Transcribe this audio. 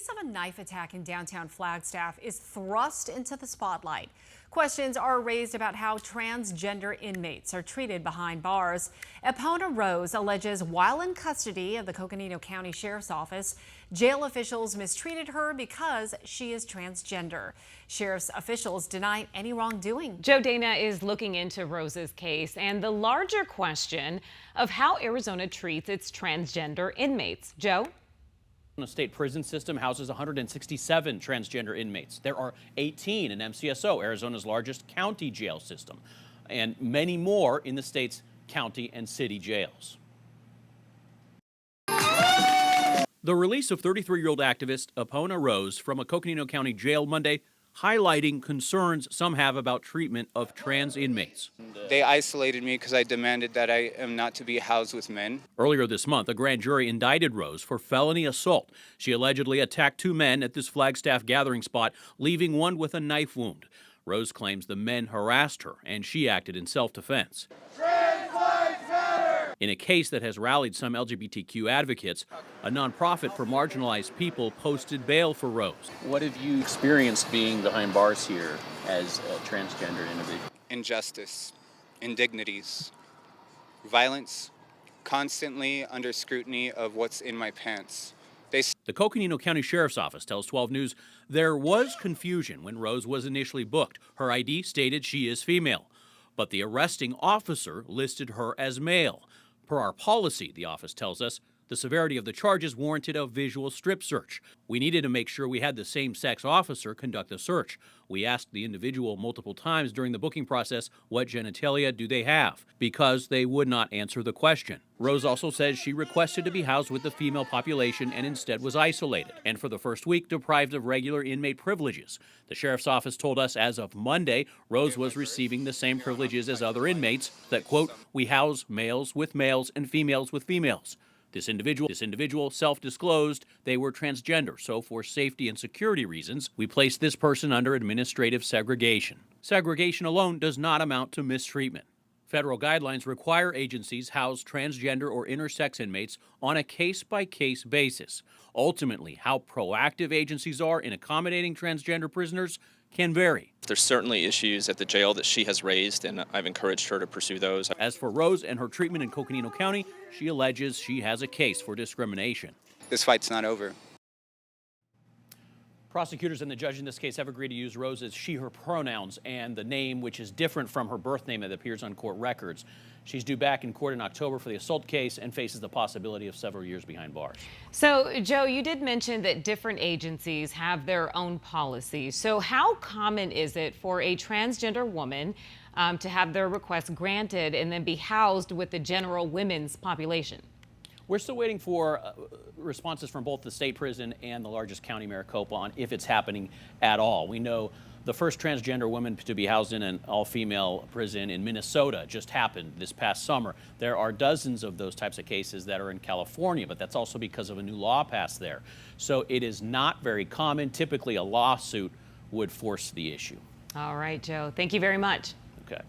case of a knife attack in downtown Flagstaff is thrust into the spotlight. Questions are raised about how transgender inmates are treated behind bars. Epona Rose alleges while in custody of the Coconino County Sheriff's Office, jail officials mistreated her because she is transgender. Sheriff's officials deny any wrongdoing. Joe Dana is looking into Rose's case and the larger question of how Arizona treats its transgender inmates. Joe? The state prison system houses 167 transgender inmates. There are 18 in MCSO, Arizona's largest county jail system, and many more in the state's county and city jails. The release of 33-year-old activist Epona Rose from a Coconino County jail Monday, highlighting concerns some have about treatment of trans inmates. They isolated me because I demanded that I am not to be housed with men. Earlier this month, a grand jury indicted Rose for felony assault. She allegedly attacked two men at this Flagstaff gathering spot, leaving one with a knife wound. Rose claims the men harassed her and she acted in self-defense. In a case that has rallied some LGBTQ advocates, a nonprofit for marginalized people posted bail for Rose. What have you experienced being behind bars here as a transgender individual? Injustice, indignities, violence, constantly under scrutiny of what's in my pants. The Coconino County Sheriff's Office tells 12 News there was confusion when Rose was initially booked. Her ID stated she is female, but the arresting officer listed her as male. Per our policy, the office tells us, the severity of the charges warranted a visual strip search. We needed to make sure we had the same-sex officer conduct the search. We asked the individual multiple times during the booking process, what genitalia do they have? Because they would not answer the question. Rose also says she requested to be housed with the female population and instead was isolated, and for the first week deprived of regular inmate privileges. The sheriff's office told us as of Monday, Rose was receiving the same privileges as other inmates that, quote, we house males with males and females with females. This individual self-disclosed they were transgender, so for safety and security reasons, we placed this person under administrative segregation. Segregation alone does not amount to mistreatment. Federal guidelines require agencies house transgender or intersex inmates on a case-by-case basis. Ultimately, how proactive agencies are in accommodating transgender prisoners can vary. There's certainly issues at the jail that she has raised, and I've encouraged her to pursue those. As for Rose and her treatment in Coconino County, she alleges she has a case for discrimination. This fight's not over. Prosecutors and the judge in this case have agreed to use Rose's she/her pronouns and the name, which is different from her birth name that appears on court records. She's due back in court in October for the assault case and faces the possibility of several years behind bars. So, Joe, you did mention that different agencies have their own policies. So how common is it for a transgender woman to have their request granted and then be housed with the general women's population? We're still waiting for responses from both the state prison and the largest county, Maricopa, on if it's happening at all. We know the first transgender woman to be housed in an all-female prison in Minnesota just happened this past summer. There are dozens of those types of cases that are in California, but that's also because of a new law passed there. So it is not very common. Typically, a lawsuit would force the issue. All right, Joe. Thank you very much. Okay.